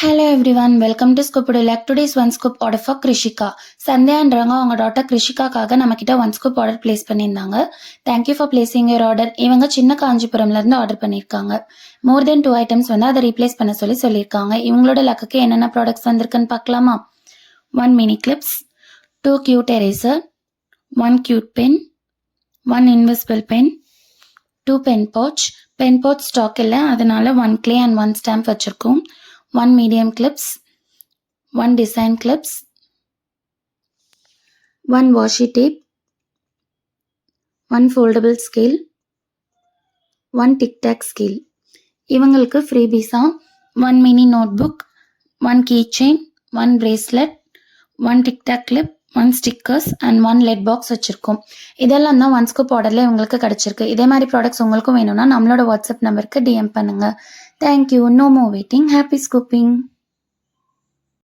Hello everyone, welcome to scoop like today's one scoop order for Krishika. சந்தியான்றவங்க அவங்க daughter கிருஷிகாக்காக நம்மக்கிட்ட ஒன் ஸ்கூப் ஆர்டர் பிளேஸ் பண்ணியிருந்தாங்க. Thank you for placing your order. இவங்க சின்ன காஞ்சிபுரம்லேருந்து ஆர்டர் பண்ணியிருக்காங்க. மோர் தென் 2 ஐட்டம்ஸ் வந்து அதை ரீப்ளேஸ் பண்ண சொல்லியிருக்காங்க. இவங்களோட லக்குக்கு என்னென்ன ப்ராடக்ட்ஸ் வந்திருக்குன்னு பார்க்கலாமா? 1 mini clips, 2 cute eraser, 1 cute pen, 1 invisible pen, 2 pen pouch stock இல்லை, அதனால 1 கிளே அண்ட் 1 ஸ்டாம்ப் வச்சுருக்கோம். 1 medium clips, 1 design clips, 1 washi tape, 1 foldable scale, 1 tic tac scale. இவங்களுக்கு ஃப்ரீபீஸா 1 mini notebook, 1 keychain, 1 bracelet, 1 tic tac clip, 1 stickers and 1 lead box வச்சிருக்கோம். இதெல்லாம் தான் one scoop ஆர்டர்ல உங்களுக்கு கிடைச்சிருக்கு. இதே மாதிரி ப்ராடக்ட்ஸ் உங்களுக்கும் வேணும்னா நம்மளோட வாட்ஸ்அப் நம்பருக்கு DM பண்ணுங்க. Thank you. No more waiting. Happy ஸ்கூப்பிங்.